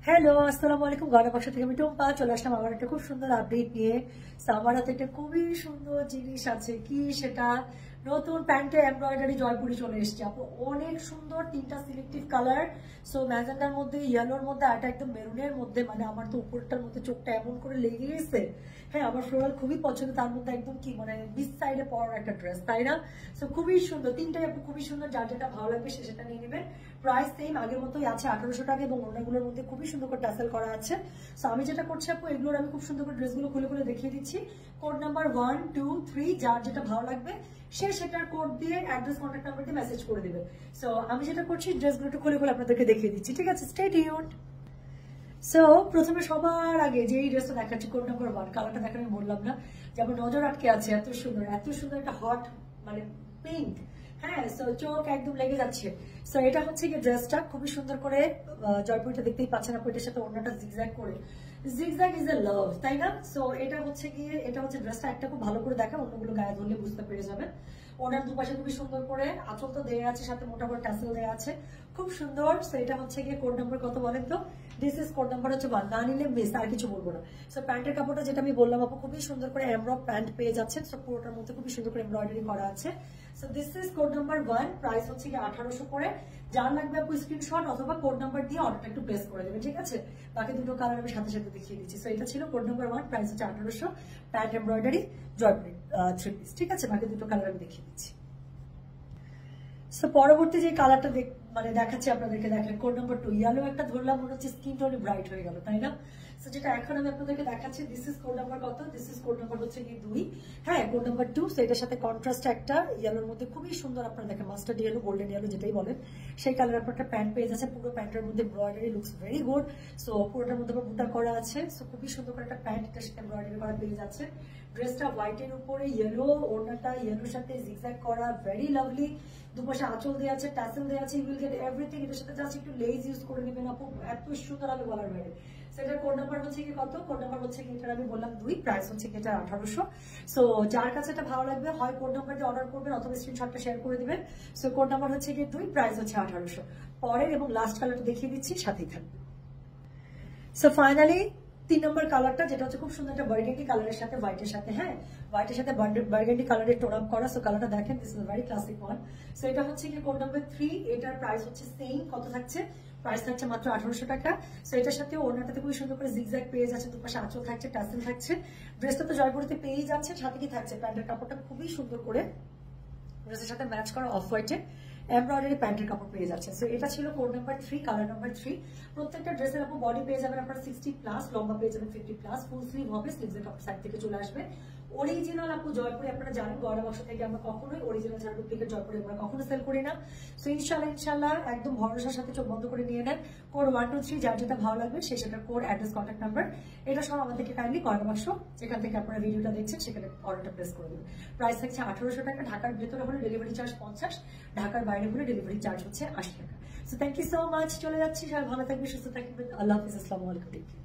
Hello, আসসালামু আলাইকুম। গয়না বাক্স থেকে আমি টুম্পা চলে আসলাম আমার একটা খুব সুন্দর আপডেট নিয়ে। আমার হাতে একটা খুবই সুন্দর জিনিস আছে, কি সেটা নতুন প্যান্টে এমব্রয়ডারি জয়পুরি চলে এসছে আপু, অনেক সুন্দর, তিনটা সিলেক্টিভ কালার। সো ম্যাজেন্ডার মধ্যে, ইয়েলোর মধ্যে, আর একদম মেরুনের মধ্যে। মানে আমার তো উপরটার মধ্যে চোখটা এমন করে লেগে গেছে। হ্যাঁ, আমার ফ্লোরাল খুবই পছন্দ, তার মধ্যে একদম কি মানে বিচ সাইডে পরার একটা ড্রেস, তাই না? সো খুবই সুন্দর, তিনটাই আপু খুবই সুন্দর, যার যেটা ভালো লাগবে সে সেটা নিয়ে নেবেন। প্রাইস সেম আগের মতোই আছে 1800 টাকা, এবং অন্যগুলোর মধ্যে খুবই সুন্দর করে টাসেল করা আছে। সো আমি যেটা করছি আপু, এগুলোর আমি খুব সুন্দর করে ড্রেসগুলো খুলে খুলে দেখিয়ে দিচ্ছি। কোড নাম্বার 1, 2, 3, যার যেটা ভালো লাগবে সে সেটার কোড দিয়ে অ্যাড্রেস, কন্ট্যাক্ট নাম্বার দিয়ে মেসেজ করে দিবে। সো আমি যেটা করছি, ড্রেসগুলো একটু খুলে খুলে আপনাদেরকে দেখিয়ে দিচ্ছি, ঠিক আছে? Stay tuned. সো প্রথমে সবার আগে যে এই ড্রেসটা দেখাচ্ছি, কোড নাম্বার 1, কালারটা দেখেন আমি বললাম না যে আমার নজর আটকে আছে, এত সুন্দর, এত সুন্দর একটা হট মানে পিঙ্ক। হ্যাঁ, সো চোখ একদম লেগে যাচ্ছে। সো এটা হচ্ছে কি ড্রেসটা খুবই সুন্দর করে জয়পুরটা দেখতেই পাচ্ছেন আপু, এটার সাথে ওড়নাটা জিগজ্যাগ করে, জিগজ্যাগ ইজ এ লাভ, তাই না? সো এটা হচ্ছে গিয়ে, এটা হচ্ছে ড্রেসটা একটা খুব ভালো করে দেখা, অন্যগুলো গায়ে ধরলে বুঝতে পেরে যাবেন। ওনার দুপাশে খুবই সুন্দর করে আঁচল তো দেওয়া আছে, সাথে মোটা করে টাসেল দেওয়া আছে, খুব সুন্দর। সো এটা হচ্ছে গিয়ে কোড নাম্বার কত বলেন তো? দিস ইজ কোড নাম্বার হচ্ছে 1, না নিলে মিস, আর কিছু বলবো না। সো প্যান্টের কাপড়টা যেটা আমি বললাম আপু, খুবই সুন্দর করে এমব্রয়ড প্যান্ট পেয়ে যাচ্ছেন। সো পুরোটার মধ্যে খুবই সুন্দর করে এমব্রয়ডারি করা আছে। So this is code number 1, price হচ্ছে কি 1800 করে। যার লাগবে আপু স্ক্রিনশট অথবা কোড নাম্বার দিয়ে অর্ডারটা একটু প্লেস করে দেবেন, ঠিক আছে? বাকি দুটো কালার আমি সাথে সাথে দেখিয়ে দিচ্ছি। সো এটা ছিল কোড নাম্বার 1, প্রাইস হচ্ছে 1800, প্যান্ট এমব্রয়ডারি জয়পুরি 3 পিস, ঠিক আছে? বাকি দুটো কালার আমি দেখিয়ে দিচ্ছি। সো পরবর্তী যে কালারটা মানে দেখাচ্ছি আপনাদেরকে, দেখেন কোড নাম্বার 2, ইয়েলো একটা ধরলাম, মনে হচ্ছে স্কিন টোনে ব্রাইট হয়ে গেল, তাই না? সো যেটা এখন আমি আপনাদেরকে দেখাচ্ছি, দিস ইজ কোড নাম্বার কত? দিস ইজ কোড নাম্বার হচ্ছে কি 2। হ্যাঁ, কোড নাম্বার 2। সো এটার সাথে কন্ট্রাস্ট একটা ইয়েলোর মধ্যে খুবই সুন্দর, আপনারা দেখেন মাস্টার্ড ইয়েলো, গোল্ডেন ইয়েলো যেটাই বলেন, সেই কালার আপনার একটা প্যান্ট পেয়ে যাচ্ছে। পুরো প্যান্টের মধ্যে embroidery looks very good. So পুরোটার মধ্যে আবার বুটা করা আছে। সো খুবই সুন্দর করে একটা প্যান্ট এটার সাথে এমব্রয়ডারি করা পেয়ে যাচ্ছে। ড্রেসটা হোয়াইটের উপরে ইয়েলো, ওড়নাটা ইয়েলোর সাথে জিগজ্যাগ করা, ভেরি লাভলি। দুপাশে আঁচল দেওয়া আছে, টাসেল দেওয়া আছে, ইউ উইল গেট এভরিথিং। এটার সাথে জাস্ট একটু লেজ ইউজ করে নেবেন আপু, এত সুন্দর হবে বলার বাইরে। সেটার কোড নাম্বার হচ্ছে কি কত? কোড নাম্বার হচ্ছে কি, এটা আমি বললাম 2, প্রাইস হচ্ছে কি এটা 1800। সো যার কাছে এটা ভালো লাগবে, হয় কোড নাম্বার দিয়ে অর্ডার করবেন অথবা স্ক্রিনশটটা শেয়ার করে দিবেন। সো কোড নাম্বার হচ্ছে কি 2, প্রাইস হচ্ছে 1800। পরের এবং লাস্ট কালারটা দেখিয়ে দিচ্ছি, সাথেই থাকবে। সো ফাইনালি 3 নম্বর কালারটা, যেটা হচ্ছে খুব সুন্দর একটা বার্গেন্ডি কালারের সাথে হোয়াইটের সাথে, হ্যাঁ হোয়াইটের সাথে বার্গেন্ডি কালারের টোন আপ করা। সো কালারটা দেখেন, this is very classic one. So এটা হচ্ছে কি কোড নাম্বার 3, এটার প্রাইস হচ্ছে সেম, কত থাকছে? প্রাইস থাকছে মাত্র 1800 টাকা। সো এটার সাথে ওড়নাটাতে খুবই সুন্দর করে জিগজ্যাগ পেয়ে যাচ্ছে, দুপাশে আঁচল থাকছে, টাসেল থাকছে। ড্রেসটা তো জয়পুরিতে পেয়েই যাচ্ছে, সাথে কি থাকছে? প্যান্টের কাপড়টা খুবই সুন্দর করে ড্রেসের সাথে ম্যাচ করা অফ হোয়াইটে এমব্রয়ডারি প্যান্টের কাপড় পেয়ে যাচ্ছে। সো এটা ছিল কোড নাম্বার 3, কালার নাম্বার 3। প্রত্যেকটা ড্রেসের আপু বডি পেয়ে যাবেন আপনার 60+, লম্বা পেয়ে যাবেন 50+, ফুল স্লিভ হবে, স্লিভসের কাপড় সাইড থেকে চলে আসবে। অরিজিনাল আপু জয়পুরে, আপনারা জানেন গয়না বাক্স থেকে আমরা কখনোই অরিজিনাল ছাড়া ডুপ্লিকেট জয়পুরে আমরা কখনো সেল করি না। সো ইনশাল্লাহ একদম ভরসার সাথে চোখ বন্ধ করে নিয়ে নেন। কোড 1, 2, 3, যার যেটা ভালো লাগবে সে সেটার কোড, অ্যাড্রেস, কন্ট্যাক্ট নাম্বার, এটা সব আমাদেরকে কাইন্ডলি গয়না বাক্স যেখান থেকে আপনারা ভিডিওটা দেখছেন সেখানে অর্ডারটা প্লেস করে দেবেন। প্রাইস থাকছে 1800 টাকা। ঢাকার ভেতরে হলে ডেলিভারি চার্জ 50, ঢাকার বাইরে হলে ডেলিভারি চার্জ হচ্ছে 80 টাকা। So thank you so much. চলে যাচ্ছি, সবাই ভালো থাকবে, সুস্থ থাকবেন। আল্লাহ হাফিজ, আসসালামু আলাইকুম।